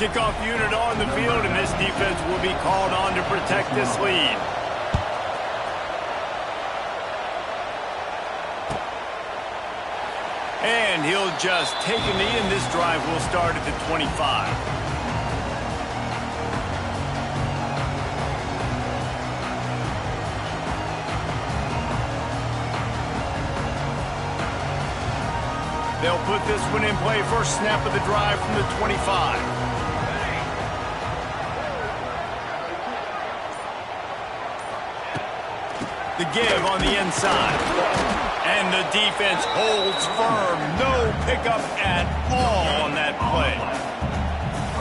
Kickoff unit on the field, and this defense will be called on to protect this lead. And he'll just take a knee, and this drive will start at the 25. They'll put this one in play. First snap of the drive from the 25. The give on the inside. And the defense holds firm. No pickup at all on that play.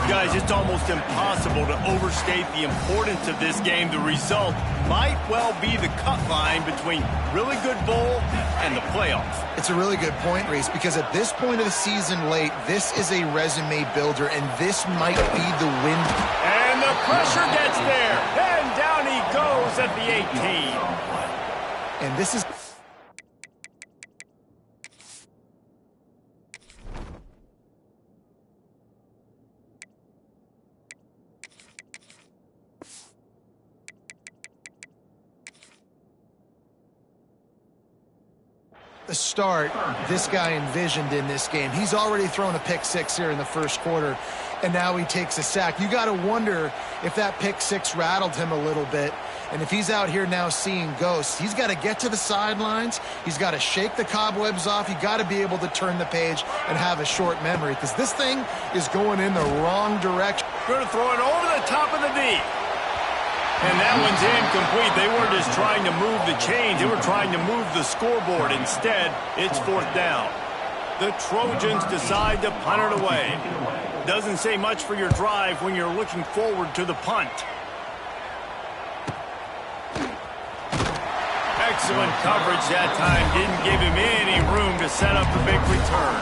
Guys, it's almost impossible to overstate the importance of this game. The result might well be the cut line between really good bowl and the playoffs. It's a really good point, Reese, because at this point of the season late, this is a resume builder, and this might be the win. And the pressure gets there. And down he goes at the 18. And this is... the start this guy envisioned in this game. He's already thrown a pick six here in the first quarter, and now he takes a sack. You got to wonder if that pick six rattled him a little bit, and if he's out here now seeing ghosts, he's got to get to the sidelines. He's got to shake the cobwebs off. You got to be able to turn the page and have a short memory, because this thing is going in the wrong direction. Going to throw it over the top of the knee. And that one's incomplete. They weren't just trying to move the chains. They were trying to move the scoreboard. Instead, it's fourth down. The Trojans decide to punt it away. Doesn't say much for your drive when you're looking forward to the punt. Excellent coverage that time. Didn't give him any room to set up the big return.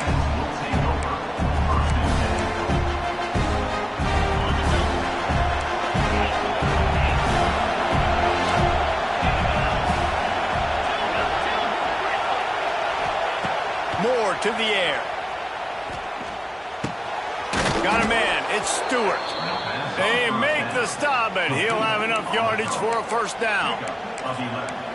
Moore to the air. Got a man. It's Stewart. They make the stop, and he'll have enough yardage for a first down.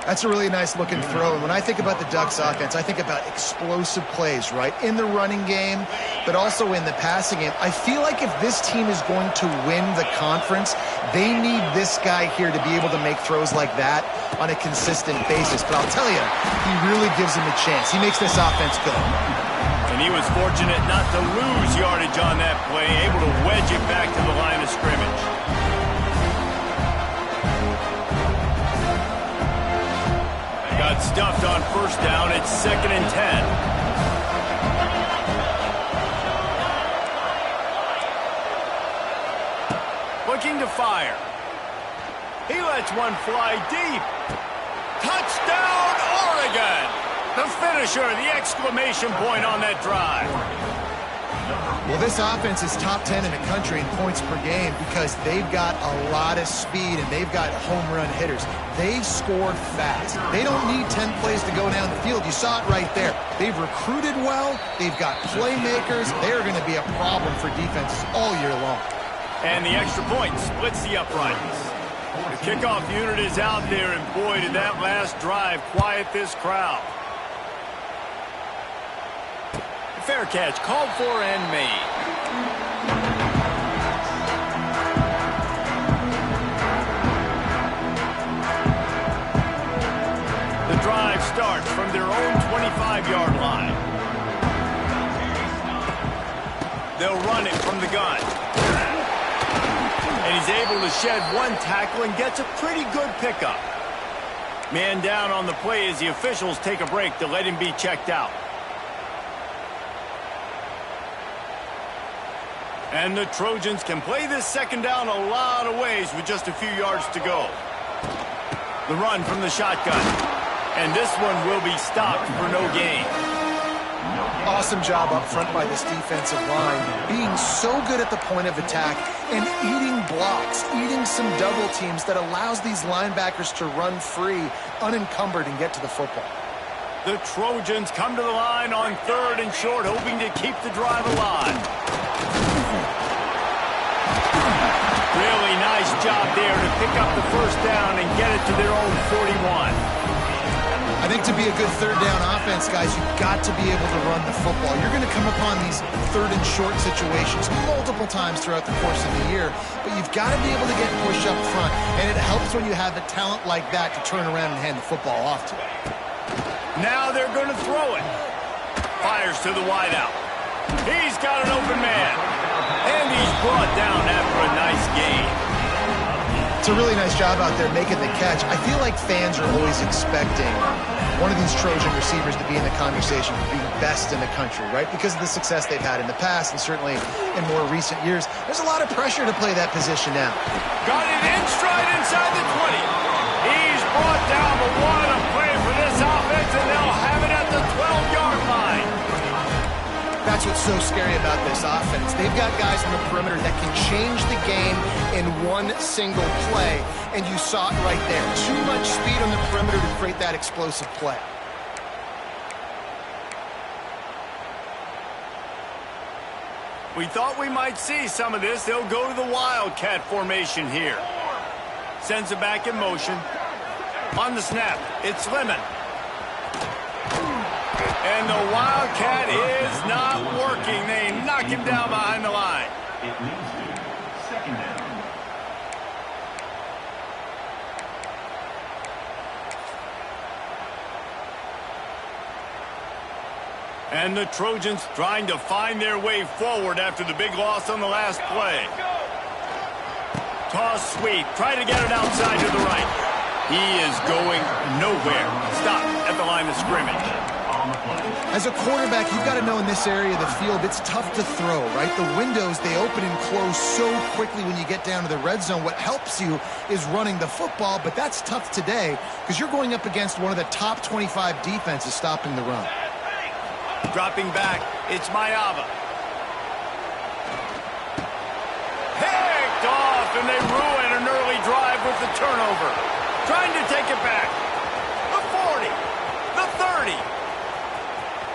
That's a really nice looking throw. And when I think about the Ducks offense, I think about explosive plays, right? In the running game, but also in the passing game. I feel like if this team is going to win the conference, they need this guy here to be able to make throws like that on a consistent basis. But I'll tell you, he really gives him a chance. He makes this offense go. And he was fortunate not to lose yardage on that play, able to wedge it back to the line of scrimmage. Got stuffed on first down. It's 2nd and 10. Looking to fire. He lets one fly deep. Touchdown, Oregon! The finisher, the exclamation point on that drive. Well, this offense is top 10 in the country in points per game because they've got a lot of speed and they've got home run hitters. They scored fast. They don't need 10 plays to go down the field. You saw it right there. They've recruited well. They've got playmakers. They're going to be a problem for defenses all year long. And the extra point splits the uprights. The kickoff unit is out there, and boy, did that last drive quiet this crowd. Fair catch, called for and made. The drive starts from their own 25-yard line. They'll run it from the gun. And he's able to shed one tackle and gets a pretty good pickup. Man down on the play as the officials take a break to let him be checked out. And the Trojans can play this second down a lot of ways with just a few yards to go. The run from the shotgun. And this one will be stopped for no gain. Awesome job up front by this defensive line, being so good at the point of attack and eating blocks, eating some double teams that allows these linebackers to run free, unencumbered, and get to the football. The Trojans come to the line on 3rd and short, hoping to keep the drive alive. Really nice job there to pick up the first down and get it to their own 41. I think to be a good third down offense, guys, you've got to be able to run the football. You're going to come upon these third and short situations multiple times throughout the course of the year, but you've got to be able to get push up front, and it helps when you have a talent like that to turn around and hand the football off to. Now they're going to throw it. Fires to the wideout. He's got an open man, and he's brought down after a nice gain. It's a really nice job out there making the catch. I feel like fans are always expecting one of these Trojan receivers to be in the conversation for being best in the country, right? Because of the success they've had in the past and certainly in more recent years. There's a lot of pressure to play that position now. Got it in stride inside the 20. He's brought down, but what a play for this offense, and they'll have it at the 12-yard line. That's what's so scary about this offense. They've got guys on the perimeter that can change the game in one single play, and you saw it right there. Too much speed on the perimeter to create that explosive play. We thought we might see some of this. They'll go to the Wildcat formation here. Sends it back in motion. On the snap, it's Lemon. And the Wildcat is not working. They knock him down behind the line. It leads to second down. And the Trojans trying to find their way forward after the big loss on the last play. Toss sweep. Try to get it outside to the right. He is going nowhere. Stop at the line of scrimmage. As a quarterback, you've got to know in this area of the field, it's tough to throw, right? The windows, they open and close so quickly when you get down to the red zone. What helps you is running the football, but that's tough today because you're going up against one of the top 25 defenses stopping the run. Dropping back, it's Mayava. Picked off, and they ruin an early drive with the turnover. Trying to take it back. The 40, the 30.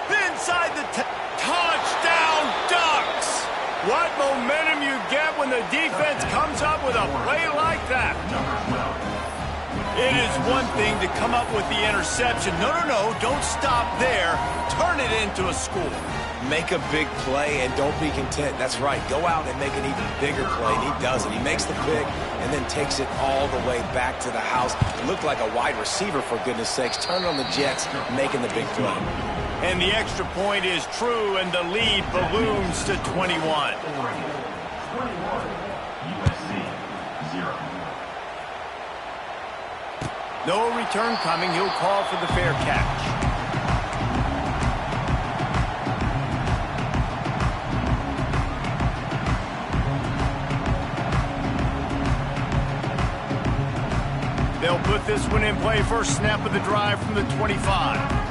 Inside the touchdown Ducks. What momentum you get when the defense comes up with a play like that. It is one thing to come up with the interception. No, don't stop there. Turn it into a score. Make a big play and don't be content. That's right. Go out and make an even bigger play, and he does it. He makes the pick and then takes it all the way back to the house. Looked like a wide receiver, for goodness sakes. Turn on the Jets, making the big play. And the extra point is true, and the lead balloons to 21. 21, USC 0. No return coming. He'll call for the fair catch. They'll put this one in play. First snap of the drive from the 25.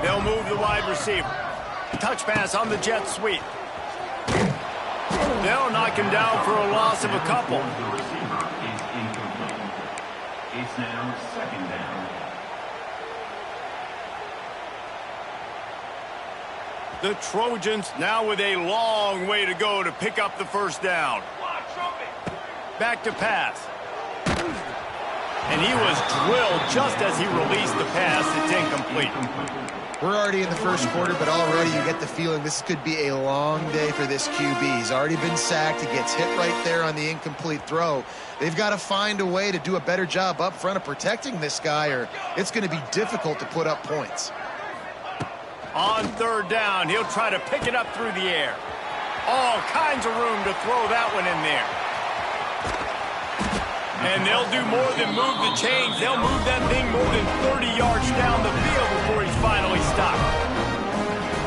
They'll move the wide receiver. Touch pass on the jet sweep. They'll knock him down for a loss of a couple. The receiver is incomplete. It's now second down. The Trojans now with a long way to go to pick up the first down. Back to pass. And he was drilled just as he released the pass. It's incomplete. We're already in the first quarter, but already you get the feeling this could be a long day for this QB. He's already been sacked. He gets hit right there on the incomplete throw. They've got to find a way to do a better job up front of protecting this guy, or it's going to be difficult to put up points. On third down, he'll try to pick it up through the air. All kinds of room to throw that one in there. And they'll do more than move the chains. They'll move that thing more than 30 yards down the field before he's finally stopped.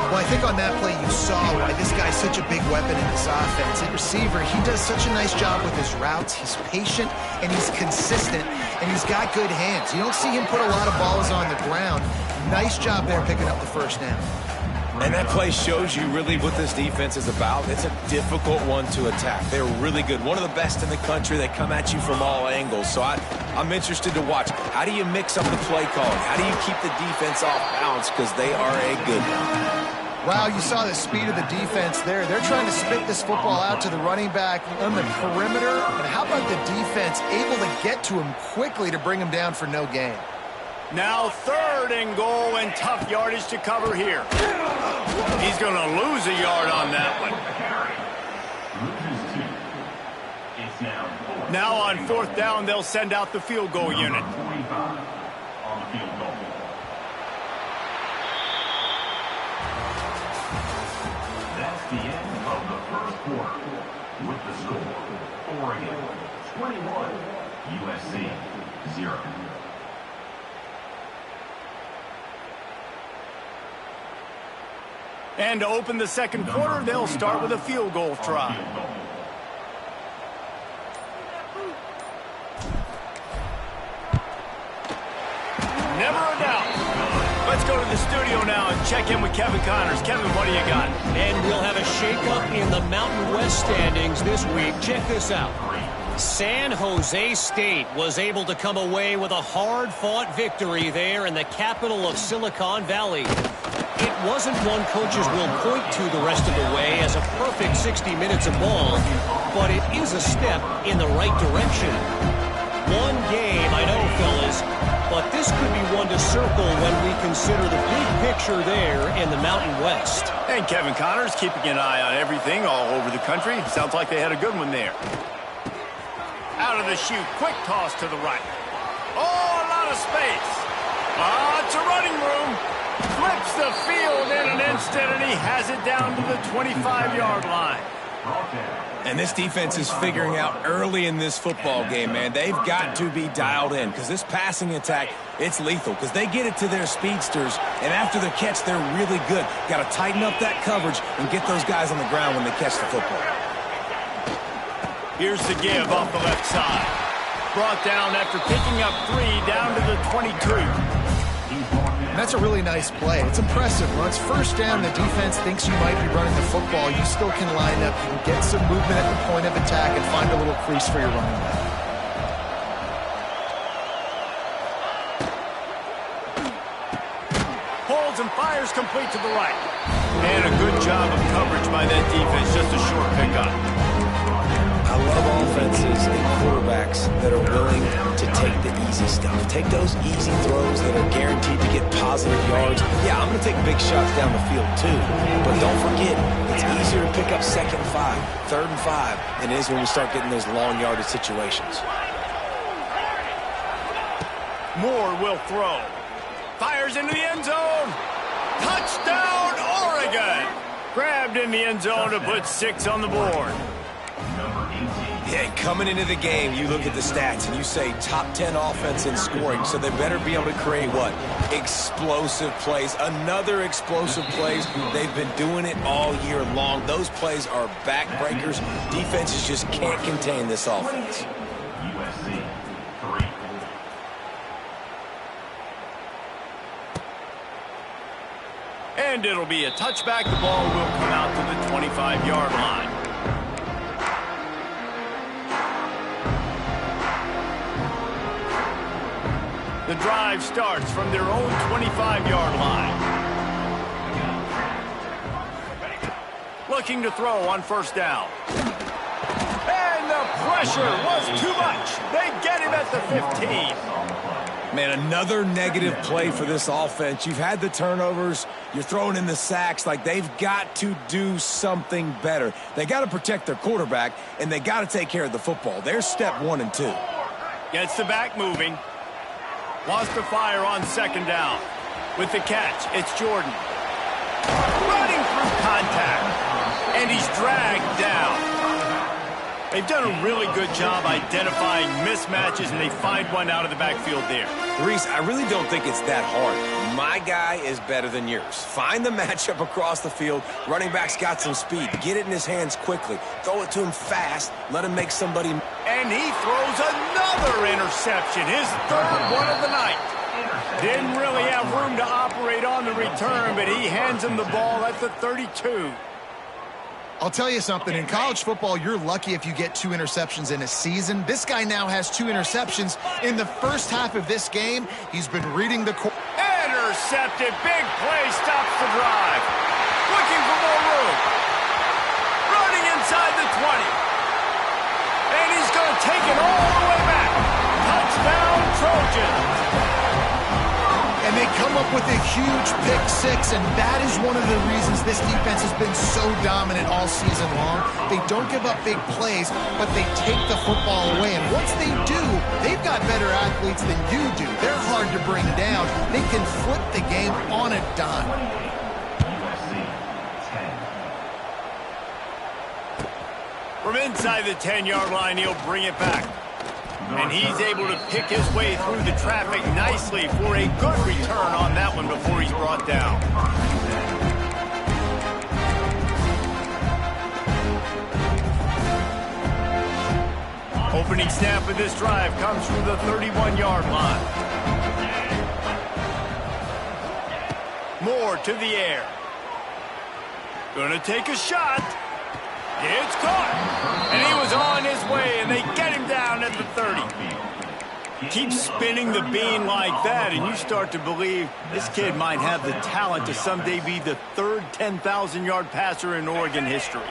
Well, I think on that play you saw why this guy's such a big weapon in this offense. At receiver, he does such a nice job with his routes. He's patient, and he's consistent, and he's got good hands. You don't see him put a lot of balls on the ground. Nice job there picking up the first down. And that play shows you really what this defense is about. It's a difficult one to attack. They're really good. One of the best in the country. They come at you from all angles. So I'm interested to watch. How do you mix up the play calling? How do you keep the defense off balance? Because they are a good one. Wow, you saw the speed of the defense there. They're trying to spit this football out to the running back on the perimeter. And how about the defense able to get to him quickly to bring him down for no gain? Now 3rd and goal, and tough yardage to cover here. He's going to lose a yard on that one. Now on 4th down, they'll send out the field goal unit. That's the end of the first quarter. With the score, Oregon 21, USC 0. And to open the second quarter, they'll start with a field goal try. Never a doubt. Let's go to the studio now and check in with Kevin Connors. Kevin, what do you got? And we'll have a shakeup in the Mountain West standings this week. Check this out. San Jose State was able to come away with a hard-fought victory there in the capital of Silicon Valley. It wasn't one coaches will point to the rest of the way as a perfect 60 minutes of ball, but it is a step in the right direction. One game, I know, fellas, but this could be one to circle when we consider the big picture there in the Mountain West. And Kevin Connors keeping an eye on everything all over the country. Sounds like they had a good one there. Out of the chute, quick toss to the right. Oh, a lot of space. Lots of running room. Flips the field in an instant, and he has it down to the 25-yard line. And this defense is figuring out early in this football game, man. They've got to be dialed in because this passing attack, it's lethal because they get it to their speedsters, and after the catch, they're really good. Got to tighten up that coverage and get those guys on the ground when they catch the football. Here's the give off the left side. Brought down after picking up 3 down to the 22. That's a really nice play. It's impressive. When it's first down, the defense thinks you might be running the football. You still can line up. You can get some movement at the point of attack and find a little crease for your running back. Holds and fires complete to the right. And a good job of coverage by that defense. Just a short pickup. I love offenses and quarterbacks that are willing to take the easy stuff. Take those easy throws that are guaranteed to get positive yards. Yeah, I'm going to take big shots down the field too. But don't forget, it's easier to pick up 2nd and 5, 3rd and 5 than it is when we start getting those long yardage situations. Moore will throw. Fires into the end zone. Touchdown, Oregon. Grabbed in the end zone to put 6 on the board. Yeah, coming into the game, you look at the stats and you say top 10 offense in scoring, so they better be able to create what? Explosive plays. Another explosive plays. They've been doing it all year long. Those plays are backbreakers. Defenses just can't contain this offense. USC 3. And it'll be a touchback. The ball will come out to the 25-yard line. The drive starts from their own 25-yard line. Looking to throw on 1st down. And the pressure was too much. They get him at the 15. Man, another negative play for this offense. You've had the turnovers. You're throwing in the sacks. Like, they've got to do something better. They got to protect their quarterback, and they got to take care of the football. There's step 1 and 2. Gets the back moving. Wants to fire on 2nd down. With the catch, it's Jordan. Running through contact. And he's dragged down. They've done a really good job identifying mismatches, and they find one out of the backfield there. Reese, I really don't think it's that hard. My guy is better than yours. Find the matchup across the field. Running back's got some speed. Get it in his hands quickly. Throw it to him fast. Let him make somebody... And he throws another interception, his 3rd one of the night. Didn't really have room to operate on the return, but he hands him the ball at the 32. I'll tell you something. In college football, you're lucky if you get 2 interceptions in a season. This guy now has 2 interceptions. In the first half of this game, he's been reading the... Intercepted. Big play stops the drive. Look come up with a huge pick six, and that is one of the reasons this defense has been so dominant all season long. They don't give up big plays, but they take the football away. And once they do, they've got better athletes than you do. They're hard to bring down. They can flip the game on a dime. From inside the 10-yard line, he'll bring it back. And he's able to pick his way through the traffic nicely for a good return on that one before he's brought down. Opening snap of this drive comes from the 31-yard line. Moore to the air. Gonna take a shot. It's caught. And he was on his way, and they get him down at the 30. Keep spinning the bean like that, and you start to believe this kid might have the talent to someday be the third 10,000-yard passer in Oregon history.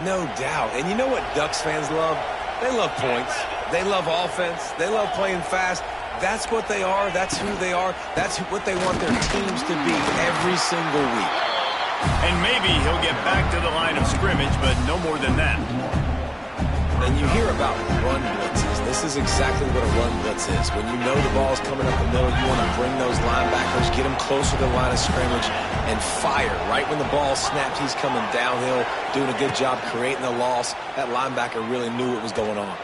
No doubt. And you know what Ducks fans love? They love points. They love offense. They love playing fast. That's what they are. That's who they are. That's what they want their teams to be every single week. And maybe he'll get back to the line of scrimmage, but no more than that. And you hear about run blitzes. This is exactly what a run blitz is. When you know the ball's coming up the middle, you want to bring those linebackers, get them closer to the line of scrimmage, and fire. Right when the ball snapped, he's coming downhill, doing a good job creating the loss. That linebacker really knew what was going on.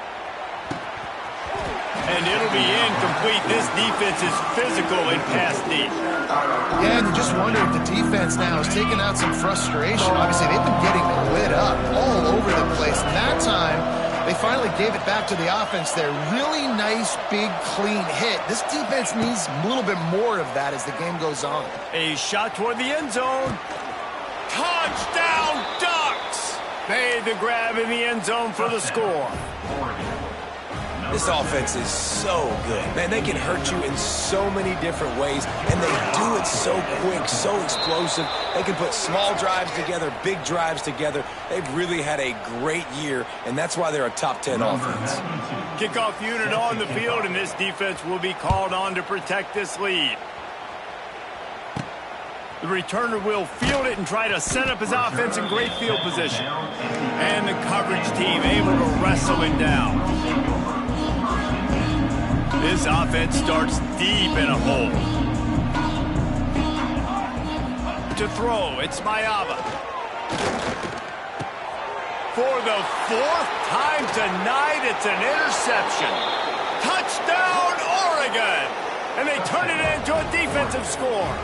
And it'll be incomplete. This defense is physical and pass deep. Yeah, and you just wonder if the defense now is taking out some frustration. Obviously, they've been getting lit up all over the place. And that time, they finally gave it back to the offense there. Really nice, big, clean hit. This defense needs a little bit more of that as the game goes on. A shot toward the end zone. Touchdown, Ducks! Made the grab in the end zone for the score. This offense is so good. Man, they can hurt you in so many different ways, and they do it so quick, so explosive. They can put small drives together, big drives together. They've really had a great year, and that's why they're a top 10 offense. Kickoff unit on the field, and this defense will be called on to protect this lead. The returner will field it and try to set up his offense in great field position. And the coverage team able to wrestle him down. This offense starts deep in a hole. To throw, it's Mayava. For the fourth time tonight, it's an interception. Touchdown, Oregon! And they turn it into a defensive score.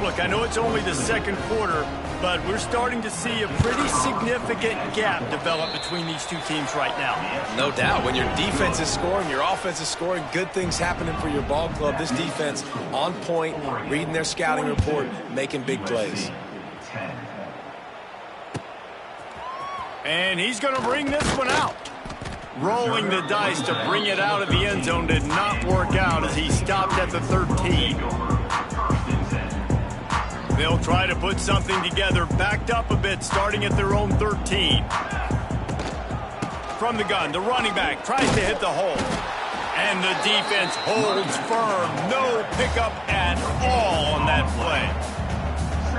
Look, I know it's only the second quarter, but we're starting to see a pretty significant gap develop between these two teams right now. No doubt. When your defense is scoring, your offense is scoring, good things happening for your ball club. This defense on point, reading their scouting report, making big plays. And he's going to bring this one out. Rolling the dice to bring it out of the end zone did not work out as he stopped at the 13. They'll try to put something together, backed up a bit, starting at their own 13. From the gun, the running back tries to hit the hole. And the defense holds firm. No pickup at all on that play.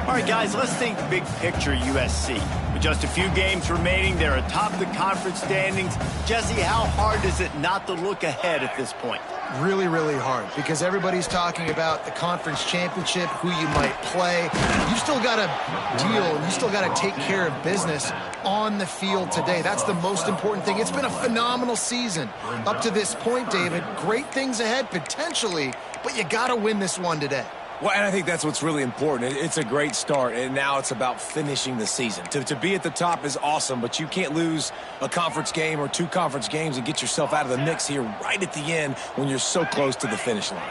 All right, guys, let's think big picture USC. With just a few games remaining, they're atop the conference standings. Jesse, how hard is it not to look ahead at this point? Really, really hard, because everybody's talking about the conference championship, who you might play. You still got to deal, and you still got to take care of business on the field today. That's the most important thing. It's been a phenomenal season up to this point, David. Great things ahead, potentially, but you got to win this one today. Well, and I think that's what's really important. It's a great start, and now it's about finishing the season. To be at the top is awesome, but you can't lose a conference game or two conference games and get yourself out of the mix here right at the end when you're so close to the finish line.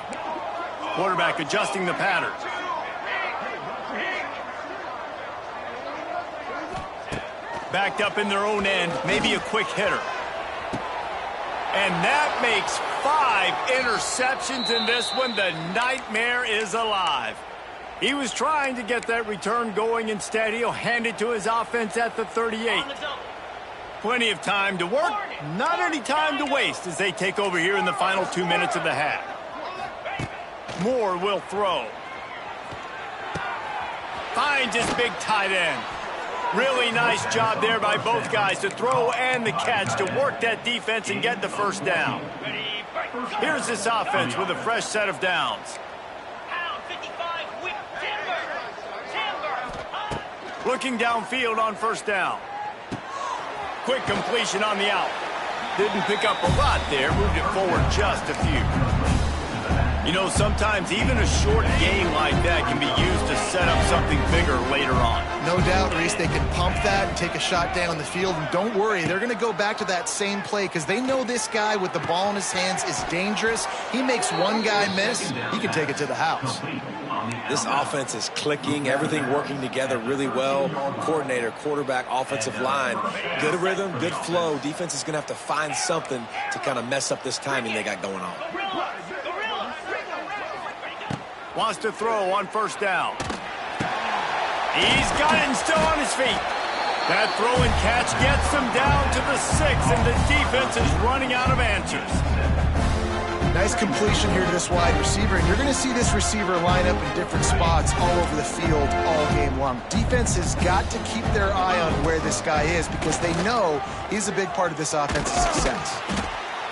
Quarterback adjusting the pattern. Backed up in their own end, maybe a quick hitter. And that makes 5 interceptions in this one. The nightmare is alive. He was trying to get that return going. Instead, he'll hand it to his offense at the 38. Plenty of time to work, not any time to waste as they take over here in the final 2 minutes of the half. Moore will throw. Finds his big tight end. Really nice job there by both guys to throw and the catch to work that defense and get the first down. Here's this offense with a fresh set of downs. Looking downfield on first down. Quick completion on the out. Didn't pick up a lot there, moved it forward just a few. You know, sometimes even a short game like that can be used to set up something bigger later on. No doubt, Reese, they can pump that and take a shot down the field. And don't worry, they're going to go back to that same play because they know this guy with the ball in his hands is dangerous. He makes one guy miss, he can take it to the house. This offense is clicking, everything working together really well. Coordinator, quarterback, offensive line. Good rhythm, good flow. Defense is going to have to find something to kind of mess up this timing they got going on. Wants to throw on first down. He's got it and still on his feet. That throw and catch gets him down to the 6, and the defense is running out of answers. Nice completion here to this wide receiver, and you're going to see this receiver line up in different spots all over the field all game long. Defense has got to keep their eye on where this guy is because they know he's a big part of this offense's success.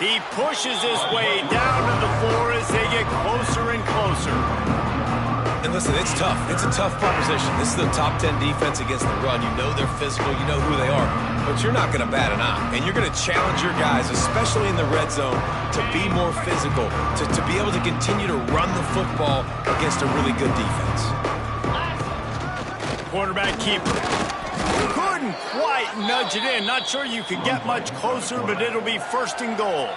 He pushes his way down to the floor as they get closer and closer. And listen, it's tough. It's a tough proposition. This is the top 10 defense against the run. You know they're physical. You know who they are. But you're not going to bat an eye. And you're going to challenge your guys, especially in the red zone, to be more physical, to be able to continue to run the football against a really good defense. Quarterback keeper. Couldn't quite nudge it in. Not sure you could get much closer, but it'll be first and goal.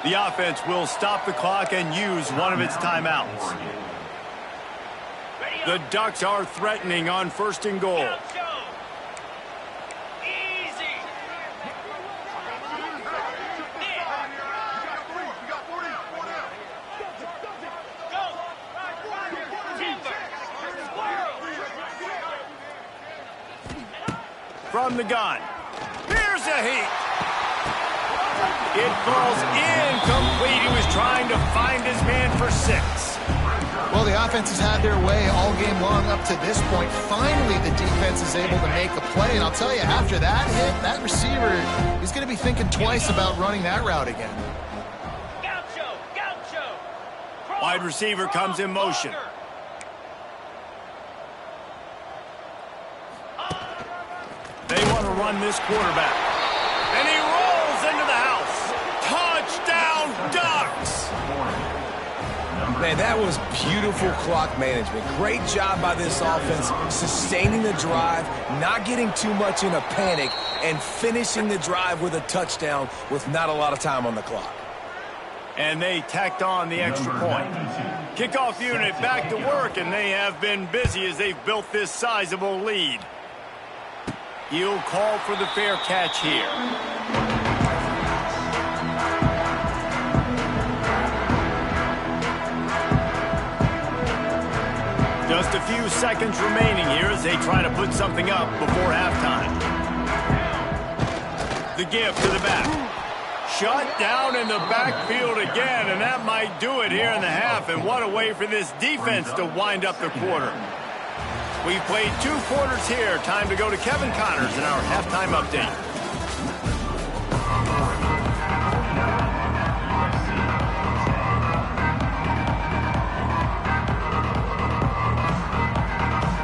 The offense will stop the clock and use one of its timeouts. The Ducks are threatening on first and goal. From the gun. Here's a heat. It falls incomplete. He was trying to find his man for 6. Well, the offense has had their way all game long up to this point. Finally, the defense is able to make a play. And I'll tell you, after that hit, that receiver is going to be thinking twice about running that route again. Wide receiver comes in motion. They want to run this quarterback. And he rolls into the house. Touchdown, Ducks! Man, that was beautiful clock management. Great job by this offense, sustaining the drive, not getting too much in a panic, and finishing the drive with a touchdown with not a lot of time on the clock. And they tacked on the extra point. Kickoff unit back to work, and they have been busy as they've built this sizable lead. He'll call for the fair catch here. Just a few seconds remaining here as they try to put something up before halftime. The give to the back. Shut down in the backfield again, and that might do it here in the half. And what a way for this defense to wind up the quarter. We've played 2 quarters here. Time to go to Kevin Connors in our halftime update.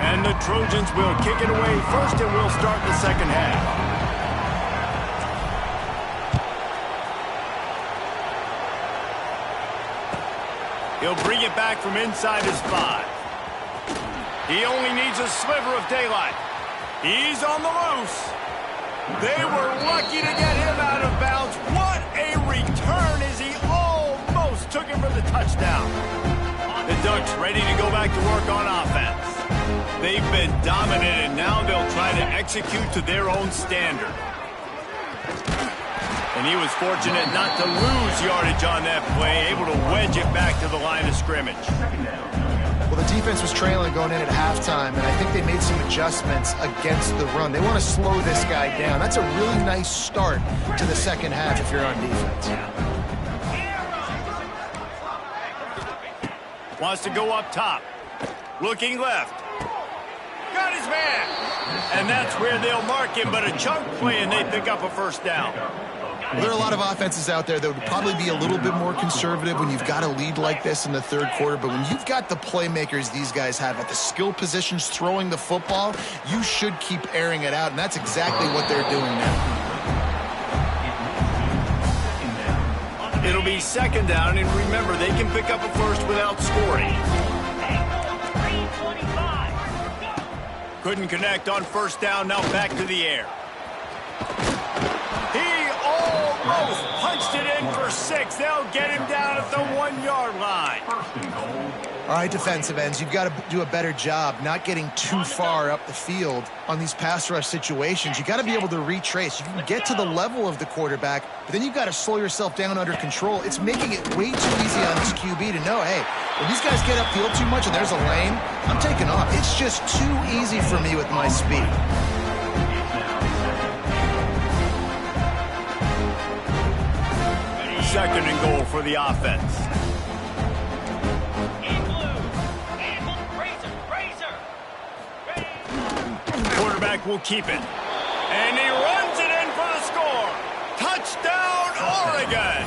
And the Trojans will kick it away first, and we'll start the second half. He'll bring it back from inside his 5. He only needs a sliver of daylight. He's on the loose. They were lucky to get him out of bounds. What a return as he almost took him for the touchdown. The Ducks ready to go back to work on offense. They've been dominant, and now they'll try to execute to their own standard. And he was fortunate not to lose yardage on that play, able to wedge it back to the line of scrimmage. Well, the defense was trailing going in at halftime, and I think they made some adjustments against the run. They want to slow this guy down. That's a really nice start to the second half if you're on defense. Wants to go up top. Looking left. Got his man. And that's where they'll mark him, but a chunk play, and they pick up a first down. Well, there are a lot of offenses out there that would probably be a little bit more conservative when you've got a lead like this in the third quarter. But when you've got the playmakers these guys have at the skill positions throwing the football, you should keep airing it out, and that's exactly what they're doing now. It'll be second down, and remember, they can pick up a first without scoring. Couldn't connect on first down, now back to the air. He almost punched it in for 6. They'll get him down at the 1-yard line. All right, defensive ends, you've got to do a better job not getting too far up the field on these pass rush situations. You got to be able to retrace. You can get to the level of the quarterback, but then you've got to slow yourself down under control. It's making it way too easy on this QB to know, hey, when these guys get upfield too much and there's a lane, I'm taking off. It's just too easy for me with my speed. Second and goal for the offense. Quarterback will keep it. And he runs it in for the score. Touchdown, Oregon.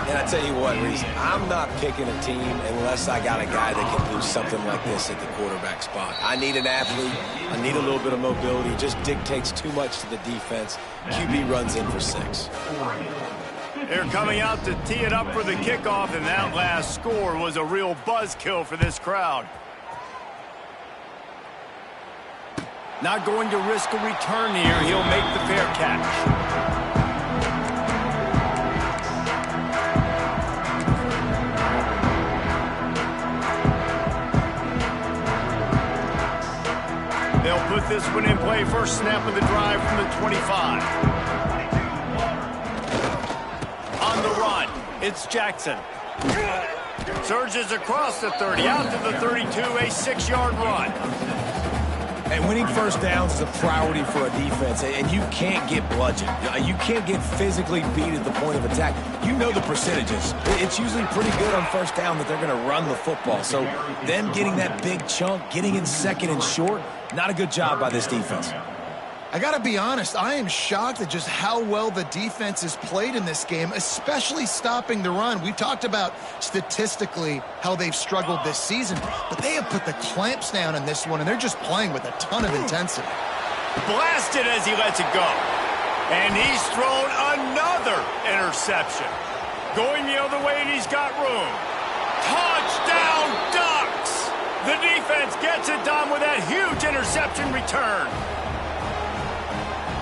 And I tell you what, Reese, I'm not picking a team unless I got a guy that can do something like this at the quarterback spot. I need an athlete. I need a little bit of mobility. It just dictates too much to the defense. QB runs in for 6. They're coming out to tee it up for the kickoff, and that last score was a real buzzkill for this crowd. Not going to risk a return here. He'll make the fair catch. They'll put this one in play. First snap of the drive from the 25. On the run, it's Jackson. Surges across the 30, out to the 32, a 6-yard run. And winning first downs is a priority for a defense, and you can't get bludgeoned. You can't get physically beat at the point of attack. You know the percentages. It's usually pretty good on first down that they're going to run the football. So them getting that big chunk, getting in second and short, not a good job by this defense. I got to be honest, I am shocked at just how well the defense has played in this game, especially stopping the run. We talked about statistically how they've struggled this season, but they have put the clamps down in this one, and they're just playing with a ton of intensity. Blasted as he lets it go. And he's thrown another interception. Going the other way, and he's got room. Touchdown, Ducks! The defense gets it done with that huge interception return.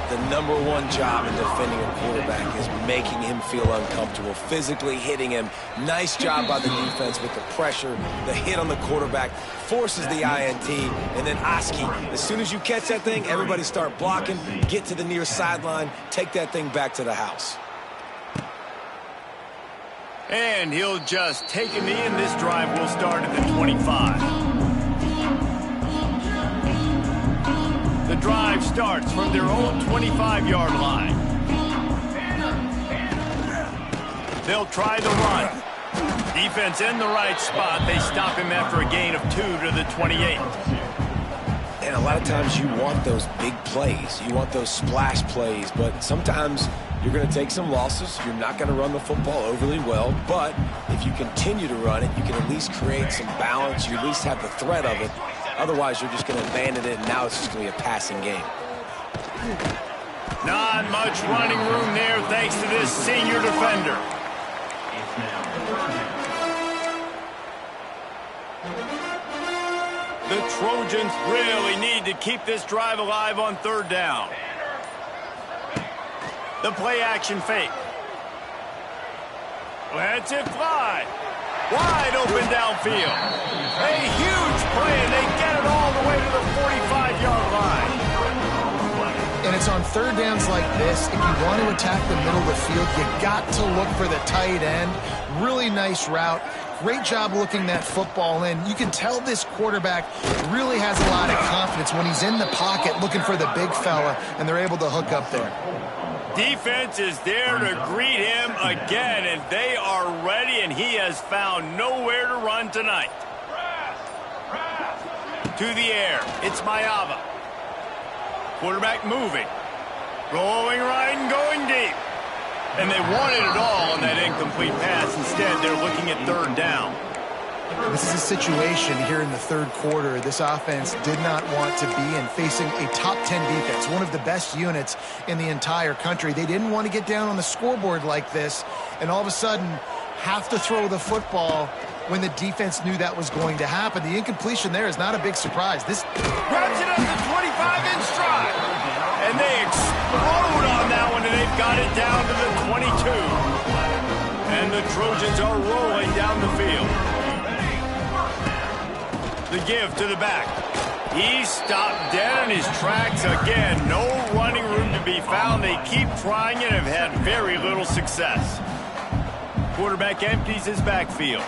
The #1 job in defending a quarterback is making him feel uncomfortable, physically hitting him. Nice job by the defense with the pressure, the hit on the quarterback, forces the INT, and then Oski, as soon as you catch that thing, everybody start blocking, get to the near sideline, take that thing back to the house. And he'll just take a knee, and this drive will start at the 25. The drive starts from their own 25-yard line. They'll try the run. Defense in the right spot. They stop him after a gain of 2 to the 28. And a lot of times you want those big plays. You want those splash plays, but sometimes you're going to take some losses. You're not going to run the football overly well, but if you continue to run it, you can at least create some balance. You at least have the threat of it. Otherwise, you're just going to abandon it, and now it's just going to be a passing game. Not much running room there thanks to this senior defender. The Trojans really need to keep this drive alive on third down. The play-action fake. Lets it fly. Wide open downfield. A huge play, and they get it all the way to the 45-yard line. And it's on third downs like this, if you want to attack the middle of the field, you got to look for the tight end. Really nice route. Great job looking that football in. You can tell this quarterback really has a lot of confidence. It's when he's in the pocket looking for the big fella, and they're able to hook up there. Defense is there to greet him again, and they are ready, and he has found nowhere to run tonight. To the air, it's Mayava. Quarterback moving. Rolling right and going deep. And they wanted it all on that incomplete pass. Instead, they're looking at third down. This is a situation here in the third quarter this offense did not want to be in, facing a top 10 defense, one of the best units in the entire country. They didn't want to get down on the scoreboard like this and all of a sudden have to throw the football when the defense knew that was going to happen. The incompletion there is not a big surprise. This grabs it up to 25 in stride. And they explode on that one, and they've got it down to the 22. And the Trojans are rolling down the field. The give to the back. He stopped dead in his tracks again. No running room to be found. They keep trying and have had very little success. Quarterback empties his backfield.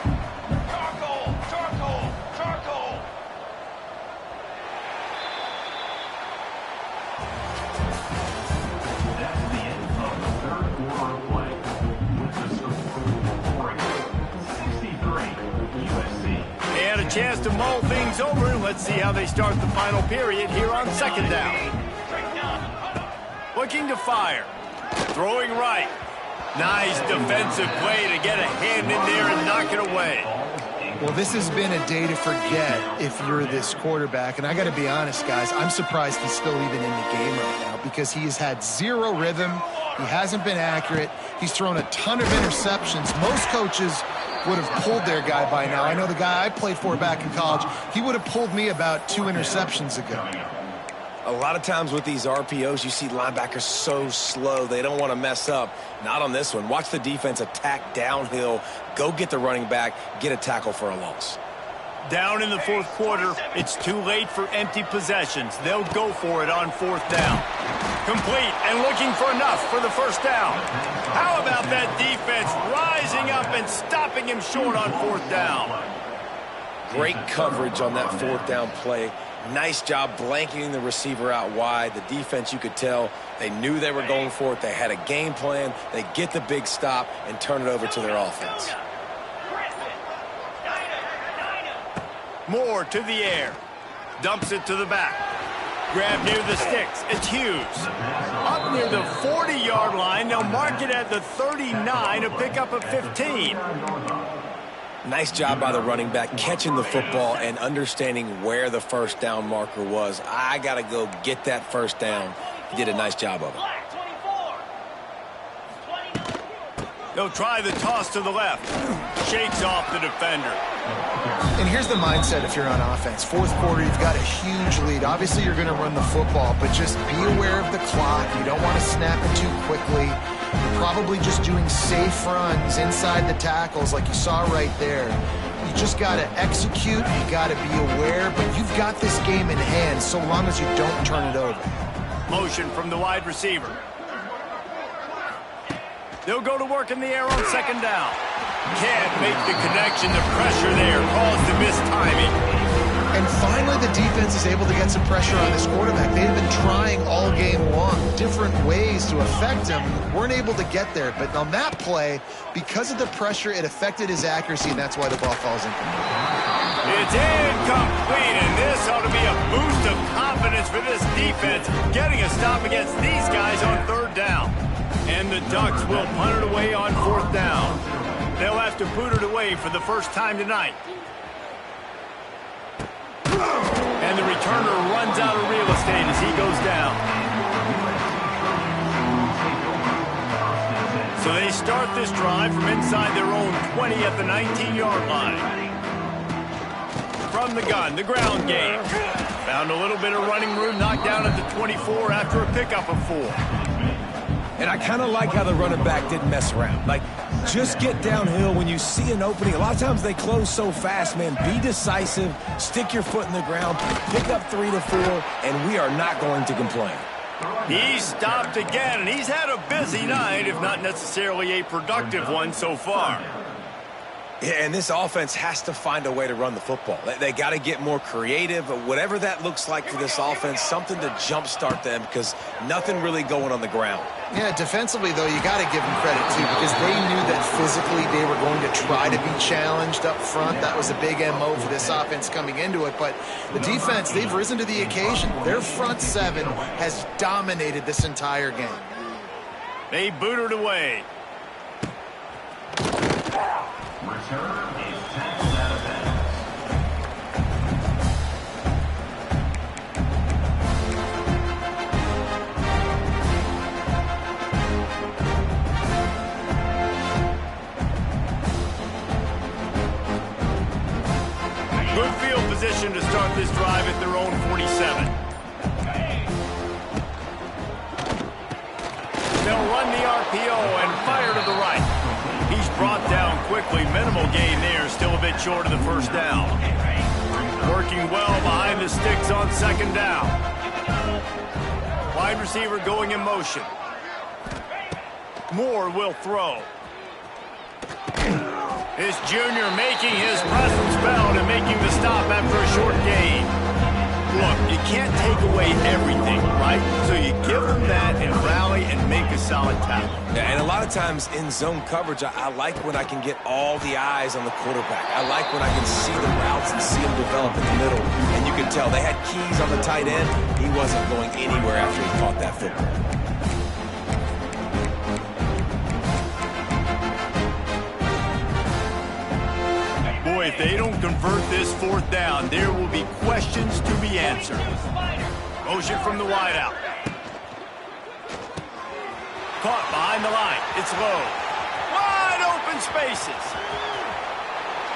Chance to mull things over, and let's see how they start the final period here on second down. Looking to fire. Throwing right. Nice defensive play to get a hand in there and knock it away. Well, this has been a day to forget if you're this quarterback, and I got to be honest, guys, I'm surprised he's still even in the game right now because he has had zero rhythm. He hasn't been accurate. He's thrown a ton of interceptions. Most coaches would have pulled their guy by now. I know the guy I played for back in college, he would have pulled me about 2 interceptions ago. A lot of times with these RPOs, you see linebackers so slow, they don't want to mess up. Not on this one. Watch the defense attack downhill, go get the running back, get a tackle for a loss. Down in the fourth quarter, it's too late for empty possessions. They'll go for it on fourth down. Complete and looking for enough for the first down. How about that defense rising up and stopping him short on fourth down? Great coverage on that fourth down play. Nice job blanketing the receiver out wide. The defense, you could tell, they knew they were going for it. They had a game plan. They get the big stop and turn it over to their offense. More to the air. Dumps it to the back. Grab near the sticks. It's Hughes. Up near the 40-yard line. They'll mark it at the 39, a pickup of 15. Nice job by the running back catching the football and understanding where the first down marker was. I got to go get that first down. He did a nice job of it. They'll try the toss to the left. Shakes off the defender. And here's the mindset if you're on offense. Fourth quarter, you've got a huge lead. Obviously, you're going to run the football, but just be aware of the clock. You don't want to snap it too quickly. You're probably just doing safe runs inside the tackles like you saw right there. You just got to execute. You got to be aware, but you've got this game in hand so long as you don't turn it over. Motion from the wide receiver. They'll go to work in the air on second down. Can't make the connection. The pressure there caused the missed timing. And finally, the defense is able to get some pressure on this quarterback. They've been trying all game long, different ways to affect him. Weren't able to get there. But on that play, because of the pressure, it affected his accuracy, and that's why the ball falls incomplete. It's incomplete, and this ought to be a boost of confidence for this defense, getting a stop against these guys on third down. And the Ducks will punt it away on fourth down. They'll have to boot it away for the first time tonight. And the returner runs out of real estate as he goes down. So they start this drive from inside their own 20 at the 19-yard line. From the gun, the ground game. Found a little bit of running room, knocked down at the 24 after a pickup of 4. And I kind of like how the running back didn't mess around. Like, just get downhill when you see an opening. A lot of times they close so fast, man. Be decisive, stick your foot in the ground, pick up 3 to 4, and we are not going to complain. He stopped again, and he's had a busy night, if not necessarily a productive one so far. Yeah, and this offense has to find a way to run the football. They got to get more creative, whatever that looks like for this offense, something to jumpstart them because nothing really going on the ground. Yeah, defensively, though, you got to give them credit, too, because they knew that physically they were going to try to be challenged up front. That was a big MO for this offense coming into it. But the defense, they've risen to the occasion. Their front seven has dominated this entire game. They booted away. Return is taxed out of bounds. Good field position to start this drive at their own 47. They'll run the RPO and fire to the right. He's brought down quickly. Minimal gain there. Still a bit short of the first down. Working well behind the sticks on second down. Wide receiver going in motion. Moore will throw. This junior making his presence felt and making the stop after a short gain. Look, you can't take away everything, right? So you give them that and rally and make a solid tackle. Yeah, and a lot of times in zone coverage, I like when I can get all the eyes on the quarterback. I like when I can see the routes and see them develop in the middle. And you can tell they had keys on the tight end. He wasn't going anywhere after he caught that football. Boy, if they don't convert this fourth down, there will be questions to be answered. Motion from the wideout. Caught behind the line. It's low. Wide open spaces.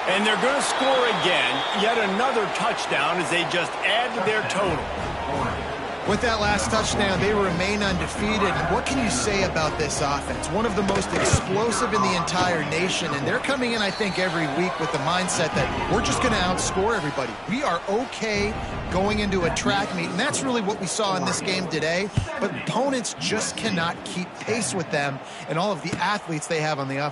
And they're going to score again. Yet another touchdown as they just add to their total. With that last touchdown, they remain undefeated. What can you say about this offense? One of the most explosive in the entire nation, and they're coming in, I think, every week with the mindset that we're just going to outscore everybody. We are okay going into a track meet, and that's really what we saw in this game today. But opponents just cannot keep pace with them and all of the athletes they have on the offense.